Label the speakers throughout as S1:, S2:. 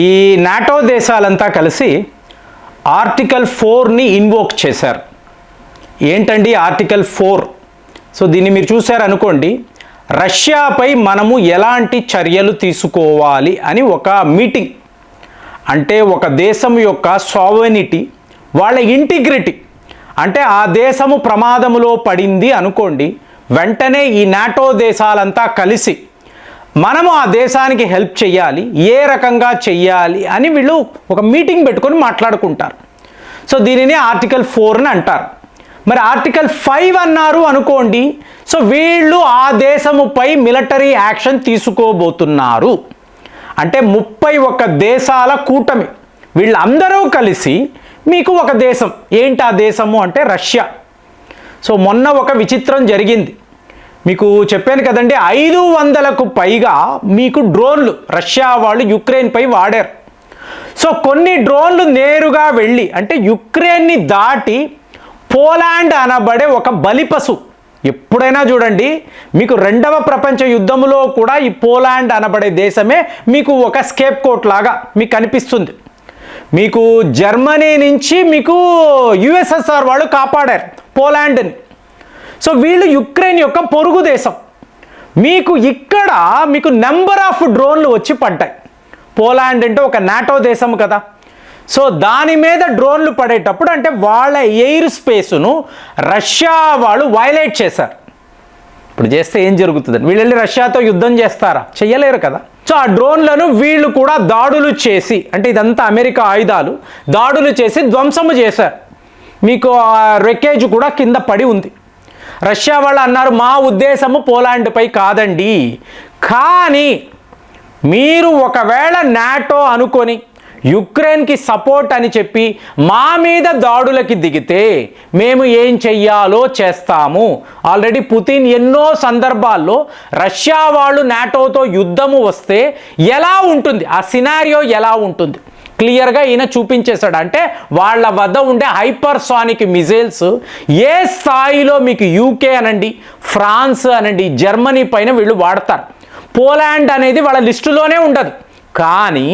S1: ఈ నాటో దేశాలంతా కలిసి article 4ని invoke చేశారు. ఏంటండి ఆర్టికల్ 4? సో దీన్ని మీరు చూశారనుకోండి, రష్యాపై మనము ఎలాంటి చర్యలు తీసుకోవాలి అని ఒక మీటింగ్. అంటే ఒక దేశం యొక్క సావెనిటీ, వాళ్ళ ఇంటిగ్రిటీ, అంటే ఆ దేశము ప్రమాదములో పడింది అనుకోండి, వెంటనే ఈ నాటో దేశాలంతా కలిసి మనము ఆ దేశానికి హెల్ప్ చేయాలి, ఏ రకంగా చెయ్యాలి అని వీళ్ళు ఒక మీటింగ్ పెట్టుకొని మాట్లాడుకుంటారు. సో దీనిని ఆర్టికల్ 4 అంటారు. మరి ఆర్టికల్ 5 అన్నారు అనుకోండి, సో వీళ్ళు ఆ దేశముపై మిలిటరీ యాక్షన్ తీసుకోబోతున్నారు. అంటే 31 దేశాల కూటమి, వీళ్ళందరూ కలిసి మీకు ఒక దేశం, ఏంటి ఆ దేశము అంటే రష్యా. సో మొన్న ఒక విచిత్రం జరిగింది, మీకు చెప్పాను కదండి, 500కు పైగా మీకు డ్రోన్లు రష్యా వాళ్ళు యుక్రెయిన్పై వాడారు. సో కొన్ని డ్రోన్లు నేరుగా వెళ్ళి, అంటే యుక్రెయిన్ని దాటి పోలాండ్ అనబడే ఒక బలిపశు, ఎప్పుడైనా చూడండి మీకు 2వ ప్రపంచ యుద్ధంలో కూడా ఈ పోలాండ్ అనబడే దేశమే మీకు ఒక స్కేప్ కోట్ లాగా మీకు కనిపిస్తుంది. మీకు జర్మనీ నుంచి మీకు యుఎస్ఎస్ఆర్ వాళ్ళు కాపాడారు పోలాండ్ని. సో వీళ్ళు యుక్రెయిన్ యొక్క పొరుగు దేశం. మీకు ఇక్కడ మీకు నెంబర్ ఆఫ్ డ్రోన్లు వచ్చి పడ్డాయి. పోలాండ్ అంటే ఒక నాటో దేశం కదా, సో దాని మీద డ్రోన్లు పడేటప్పుడు అంటే వాళ్ళ ఎయిర్ స్పేస్ను రష్యా వాళ్ళు వైలేట్ చేశారు. ఇప్పుడు చేస్తే ఏం జరుగుతుందని, వీళ్ళు వెళ్ళి రష్యాతో యుద్ధం చేస్తారా? చెయ్యలేరు కదా. సో ఆ డ్రోన్లను వీళ్ళు కూడా దాడులు చేసి, అంటే ఇదంతా అమెరికా ఆయుధాలు, దాడులు చేసి ధ్వంసము చేశారు. మీకు రెకేజ్ కూడా కింద పడి ఉంది. రష్యా వాళ్ళు అన్నారు, మా ఉద్దేశము పోలాండ్పై కాదండి, కానీ మీరు ఒకవేళ నాటో అనుకొని యుక్రెయిన్కి సపోర్ట్ అని చెప్పి మా మీద దాడులకి దిగితే మేము ఏం చెయ్యాలో చేస్తాము. ఆల్రెడీ పుతిన్ ఎన్నో సందర్భాల్లో రష్యా వాళ్ళు నాటోతో యుద్ధము వస్తే ఎలా ఉంటుంది, ఆ సినారియో ఎలా ఉంటుంది క్లియర్గా ఈయన చూపించేశాడు. అంటే వాళ్ళ వద్ద ఉండే హైపర్సానిక్ మిజైల్స్ ఏ స్థాయిలో మీకు యూకే అనండి, ఫ్రాన్స్ అనండి, జర్మనీ పైన వీళ్ళు వాడతారు. పోలాండ్ అనేది వాళ్ళ లిస్టులోనే ఉండదు, కానీ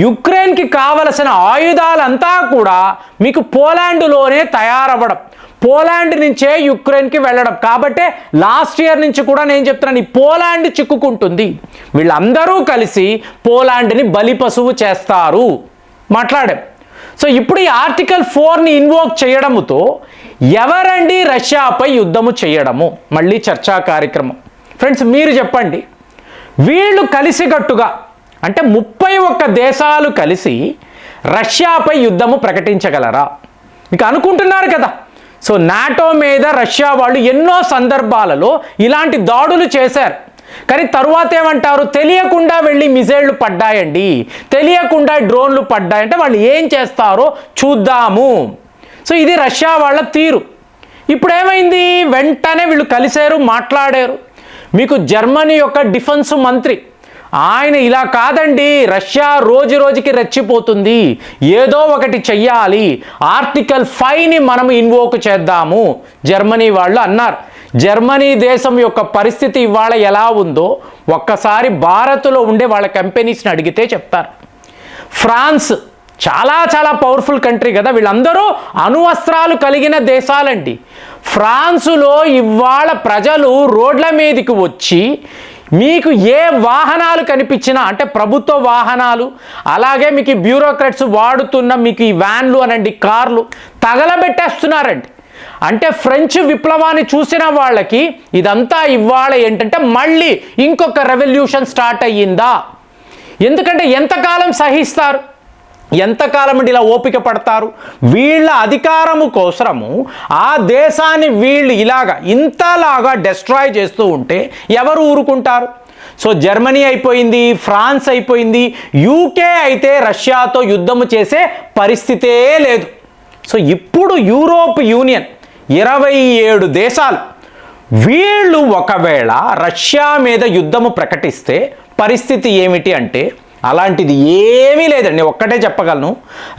S1: యుక్రెయిన్కి కావలసిన ఆయుధాలంతా కూడా మీకు పోలాండ్లోనే తయారవ్వడం, పోలాండ్ నుంచే యుక్రెయిన్కి వెళ్ళడం. కాబట్టి లాస్ట్ ఇయర్ నుంచి కూడా నేను చెప్తున్నాను, ఈ పోలాండ్ చిక్కుకుంటుంది. వీళ్ళందరూ కలిసి పోలాండ్ని బలిపశువు చేస్తారు మాట్లాడాం. సో ఇప్పుడు ఈ ఆర్టికల్ 4ని ఇన్వోక్ చేయడముతో ఎవరండి రష్యాపై యుద్ధము చేయడము? మళ్ళీ చర్చా కార్యక్రమం. ఫ్రెండ్స్ మీరు చెప్పండి, వీళ్ళు కలిసికట్టుగా అంటే 31 దేశాలు కలిసి రష్యాపై యుద్ధము ప్రకటించగలరా? మీకు అనుకుంటున్నారు కదా. సో నాటో మీద రష్యా వాళ్ళు ఎన్నో సందర్భాలలో ఇలాంటి దాడులు చేశారు, కానీ తరువాత ఏమంటారు, తెలియకుండా వెళ్ళి మిజైళ్లు పడ్డాయండి, తెలియకుండా డ్రోన్లు పడ్డాయంటే వాళ్ళు ఏం చేస్తారో చూద్దాము. సో ఇది రష్యా వాళ్ళ తీరు. ఇప్పుడు ఏమైంది, వెంటనే వీళ్ళు కలిశారు, మాట్లాడారు. మీకు జర్మనీ యొక్క డిఫెన్స్ మంత్రి ఆయన ఇలా కాదండి, రష్యా రోజు రోజుకి రెచ్చిపోతుంది, ఏదో ఒకటి చెయ్యాలి, ఆర్టికల్ 5ని మనం ఇన్వోక్ చేద్దాము జర్మనీ వాళ్ళు అన్నారు. జర్మనీ దేశం యొక్క పరిస్థితి ఇవాళ ఎలా ఉందో ఒక్కసారి భారత్లో ఉండే వాళ్ళ కంపెనీస్ని అడిగితే చెప్తారు. ఫ్రాన్స్ చాలా చాలా పవర్ఫుల్ కంట్రీ కదా, వీళ్ళందరూ అణువస్త్రాలు కలిగిన దేశాలండి. ఫ్రాన్సులో ఇవాళ ప్రజలు రోడ్ల మీదకి వచ్చి మీకు ఏ వాహనాలు కనిపించినా, అంటే ప్రభుత్వ వాహనాలు, అలాగే మీకు బ్యూరోక్రాట్స్ వాడుతున్న మీకు ఈ వ్యాన్లు అనండి, కార్లు తగలబెట్టేస్తున్నారండి. అంటే ఫ్రెంచ్ విప్లవాన్ని చూసిన వాళ్ళకి ఇదంతా ఇవాళ ఏంటంటే మళ్ళీ ఇంకొక రెవల్యూషన్ స్టార్ట్ అయ్యిందా? ఎందుకంటే ఎంతకాలం సహిస్తారు, ఎంతకాలం ఇలా ఓపిక పడతారు? వీళ్ళ అధికారము కోసము ఆ దేశాన్ని వీళ్ళు ఇంతలాగా డెస్ట్రాయ్ చేస్తూ ఉంటే ఎవరు ఊరుకుంటారు? సో జర్మనీ అయిపోయింది, ఫ్రాన్స్ అయిపోయింది, యూకే అయితే రష్యాతో యుద్ధము చేసే పరిస్థితే లేదు. సో ఇప్పుడు యూరోప్ యూనియన్ 27 దేశాలు వీళ్ళు ఒకవేళ రష్యా మీద యుద్ధము ప్రకటిస్తే పరిస్థితి ఏమిటి అంటే, అలాంటిది ఏమీ లేదండి. ఒక్కటే చెప్పగలను,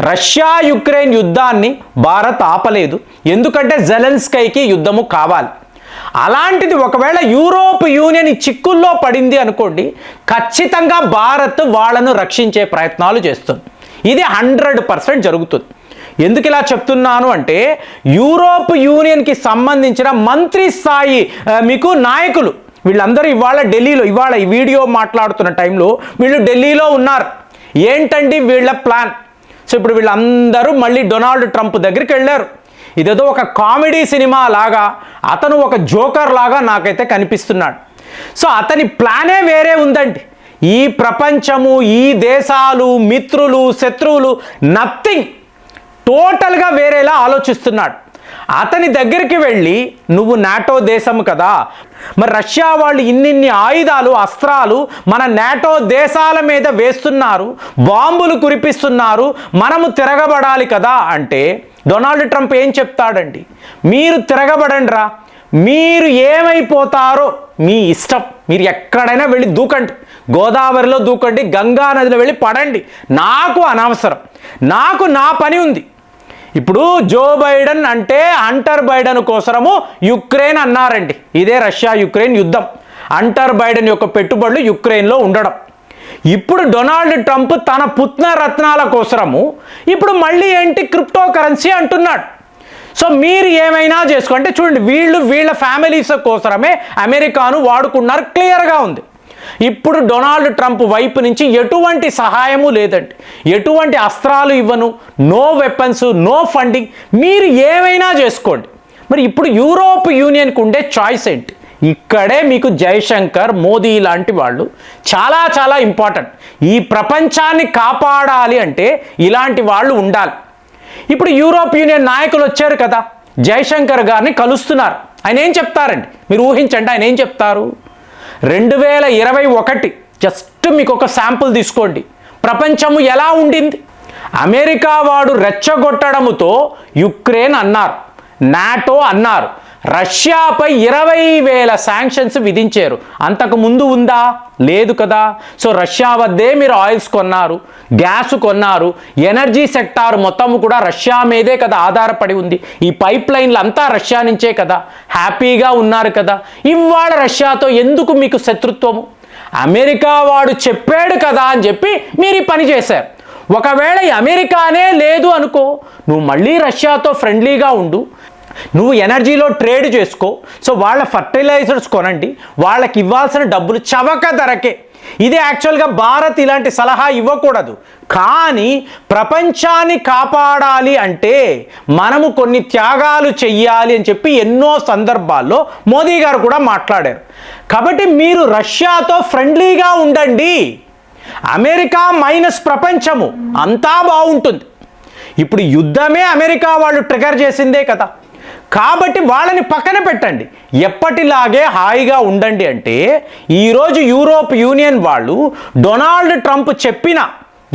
S1: రష్యా యుక్రెయిన్ యుద్ధాన్ని భారత్ ఆపలేదు, ఎందుకంటే జెలెన్స్కీకి యుద్ధము కావాలి. అలాంటిది ఒకవేళ యూరోప్ యూనియన్ ఈ చిక్కుల్లో పడింది అనుకోండి, ఖచ్చితంగా భారత్ వాళ్ళను రక్షించే ప్రయత్నాలు చేస్తుంది. ఇది 100% జరుగుతుంది. ఎందుకు ఇలా చెప్తున్నాను అంటే యూరోప్ యూనియన్కి సంబంధించిన మంత్రి స్థాయి మీకు నాయకులు వీళ్ళందరూ ఇవాళ ఢిల్లీలో, ఇవాళ ఈ వీడియో మాట్లాడుతున్న టైంలో వీళ్ళు ఢిల్లీలో ఉన్నారు. ఏంటండి వీళ్ళ ప్లాన్? సో ఇప్పుడు వీళ్ళందరూ మళ్ళీ డొనాల్డ్ ట్రంప్ దగ్గరికి వెళ్ళారు. ఇదేదో ఒక కామెడీ సినిమా లాగా, అతను ఒక జోకర్ లాగా నాకైతే కనిపిస్తున్నాడు. సో అతని ప్లానే వేరే ఉందండి. ఈ ప్రపంచము, ఈ దేశాలు, మిత్రులు, శత్రువులు, నథింగ్, టోటల్గా వేరేలా ఆలోచిస్తున్నాడు. అతని దగ్గరికి వెళ్ళి నువ్వు నాటో దేశం కదా, మరి రష్యా వాళ్ళు ఇన్నిన్ని ఆయుధాలు, అస్త్రాలు మన నాటో దేశాల మీద వేస్తున్నారు, బాంబులు కురిపిస్తున్నారు, మనము తిరగబడాలి కదా అంటే డొనాల్డ్ ట్రంప్ ఏం చెప్తాడండి? మీరు తిరగబడండి రా, మీరు ఏమైపోతారో మీ ఇష్టం, మీరు ఎక్కడైనా వెళ్ళి దూకండి, గోదావరిలో దూకండి, గంగా నదిలో వెళ్ళి పడండి, నాకు అనవసరం, నాకు నా పని ఉంది. ఇప్పుడు జో బైడెన్ అంటే హంటర్ బైడెన్ కోసము యుక్రెయిన్ అన్నారండి. ఇదే రష్యా యుక్రెయిన్ యుద్ధం, హంటర్ బైడెన్ యొక్క పెట్టుబడులు యుక్రెయిన్లో ఉండడం. ఇప్పుడు డొనాల్డ్ ట్రంప్ తన పుత్రరత్నాల కోసము ఇప్పుడు మళ్ళీ ఏంటి క్రిప్టో కరెన్సీ అంటున్నాడు. సో మీరు ఏమైనా చేసుకోండి. చూడండి, వీళ్ళ ఫ్యామిలీస్ కోసమే అమెరికాను వాడుకున్నారు, క్లియర్గా ఉంది. ఇప్పుడు డొనాల్డ్ ట్రంప్ వైపు నుంచి ఎటువంటి సహాయము లేదండి, ఎటువంటి అస్త్రాలు ఇవ్వను, నో వెపన్స్, నో ఫండింగ్, మీరు ఏమైనా చేసుకోండి. మరి ఇప్పుడు యూరోప్ యూనియన్కి ఉండే చాయిస్ ఏంటి? ఇక్కడే మీకు జయశంకర్, మోదీ లాంటి వాళ్ళు చాలా చాలా ఇంపార్టెంట్. ఈ ప్రపంచాన్ని కాపాడాలి అంటే ఇలాంటి వాళ్ళు ఉండాలి. ఇప్పుడు యూరోప్ యూనియన్ నాయకులు వచ్చారు కదా, జయశంకర్ గారిని కలుస్తున్నారు. ఆయన ఏం చెప్తారండి? మీరు ఊహించండి, ఆయన ఏం చెప్తారు? 2021 జస్ట్ మీకు ఒక శాంపుల్ తీసుకోండి, ప్రపంచము ఎలా ఉండింది? అమెరికా వాడు రెచ్చగొట్టడముతో యుక్రెయిన్ అన్నారు, నాటో అన్నారు, రష్యాపై 20,000 శాంక్షన్స్ విధించారు. అంతకు ముందు ఉందా? లేదు కదా. సో రష్యా వద్దే మీరు ఆయిల్స్ కొన్నారు, గ్యాస్ కొన్నారు, ఎనర్జీ సెక్టార్ మొత్తం కూడా రష్యా మీదే కదా ఆధారపడి ఉంది. ఈ పైప్ లైన్లు అంతా రష్యా నుంచే కదా, హ్యాపీగా ఉన్నారు కదా. ఇవాళ రష్యాతో ఎందుకు మీకు శత్రుత్వము? అమెరికా వాడు చెప్పాడు కదా అని చెప్పి మీరు ఈ పని చేశారు. ఒకవేళ అమెరికానే లేదు అనుకో, నువ్వు మళ్ళీ రష్యాతో ఫ్రెండ్లీగా ఉండు, నువ్వు ఎనర్జీలో ట్రేడ్ చేసుకో. సో వాళ్ళ ఫర్టిలైజర్స్ కొనండి, వాళ్ళకి ఇవ్వాల్సిన డబ్బులు చవక ధరకే. ఇది యాక్చువల్గా భారత్ ఇలాంటి సలహా ఇవ్వకూడదు, కానీ ప్రపంచాన్ని కాపాడాలి అంటే మనము కొన్ని త్యాగాలు చెయ్యాలి అని చెప్పి ఎన్నో సందర్భాల్లో మోదీ గారు కూడా మాట్లాడారు. కాబట్టి మీరు రష్యాతో ఫ్రెండ్లీగా ఉండండి, అమెరికా మైనస్ ప్రపంచము అంతా బాగుంటుంది. ఇప్పుడు యుద్ధమే అమెరికా వాళ్ళు ట్రిగర్ చేసిందే కదా, కాబట్టి వాళ్ళని పక్కన పెట్టండి, ఎప్పటిలాగే హాయిగా ఉండండి. అంటే ఈరోజు యూరోప్ యూనియన్ వాళ్ళు డొనాల్డ్ ట్రంప్ చెప్పిన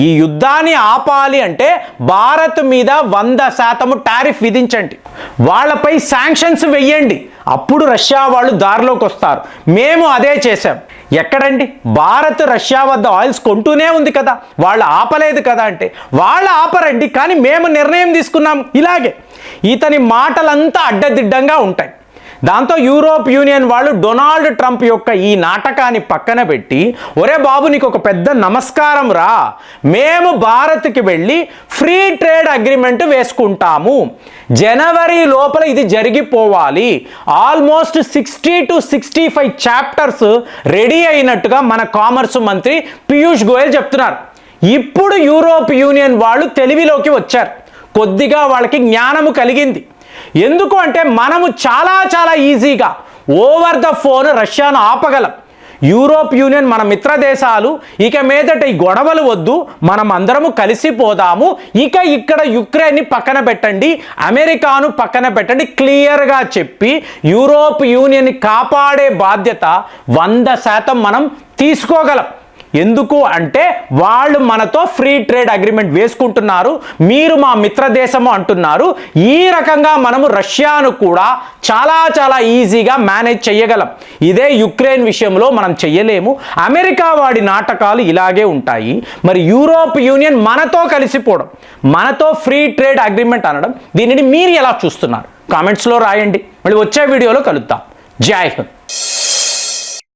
S1: ఈ యుద్ధాన్ని ఆపాలి అంటే భారత్ మీద 100% టారిఫ్ విధించండి, వాళ్ళపై శాంక్షన్స్ వెయ్యండి, అప్పుడు రష్యా వాళ్ళు దారిలోకి వస్తారు. మేము అదే చేశాం. ఎక్కడండి? భారత్ రష్యా వద్ద ఆయిల్స్ కొంటూనే ఉంది కదా, వాళ్ళు ఆపలేదు కదా. అంటే వాళ్ళు ఆపరండి, కానీ మేము నిర్ణయం తీసుకున్నాం. ఇలాగే ఇతని మాటలంతా అడ్డదిడ్డంగా ఉంటాయి. దాంతో యూరోప్ యూనియన్ వాళ్ళు డొనాల్డ్ ట్రంప్ యొక్క ఈ నాటకాన్ని పక్కన పెట్టి, ఒరే బాబు నీకు ఒక పెద్ద నమస్కారం రా, మేము భారత్కి వెళ్ళి ఫ్రీ ట్రేడ్ అగ్రిమెంట్ వేసుకుంటాము, జనవరి లోపల ఇది జరిగిపోవాలి, ఆల్మోస్ట్ 60 to 65 చాప్టర్స్ రెడీ అయినట్టుగా మన కామర్స్ మంత్రి పీయూష్ గోయల్ చెప్తున్నారు. ఇప్పుడు యూరోప్ యూనియన్ వాళ్ళు తెలివిలోకి వచ్చారు, కొద్దిగా వాళ్ళకి జ్ఞానము కలిగింది. ఎందుకు అంటే మనము చాలా చాలా ఈజీగా ఓవర్ ద ఫోన్ రష్యాను ఆపగలం. యూరోప్ యూనియన్ మన మిత్ర దేశాలు ఇక మీదట ఈ గొడవలు వద్దు, మనం అందరము కలిసిపోదాము, ఇక ఇక్కడ యుక్రెయిన్ని పక్కన పెట్టండి, అమెరికాను పక్కన పెట్టండి, క్లియర్గా చెప్పి యూరోప్ యూనియన్ని కాపాడే బాధ్యత 100% మనం తీసుకోగలం. ఎందుకు అంటే వాళ్ళు మనతో ఫ్రీ ట్రేడ్ అగ్రిమెంట్ వేసుకుంటున్నారు, మీరు మా మిత్ర దేశము అంటున్నారు. ఈ రకంగా మనము రష్యాను కూడా చాలా చాలా ఈజీగా మేనేజ్ చేయగలం. ఇదే యుక్రెయిన్ విషయంలో మనం చెయ్యలేము. అమెరికా వాడి నాటకాలు ఇలాగే ఉంటాయి. మరి యూరోప్ యూనియన్ మనతో కలిసిపోవడం, మనతో ఫ్రీ ట్రేడ్ అగ్రిమెంట్ అనడం, దీనిని మీరు ఎలా చూస్తున్నారు? కామెంట్స్లో రాయండి. మళ్ళీ వచ్చే వీడియోలో కలుద్దాం. జై హింద్.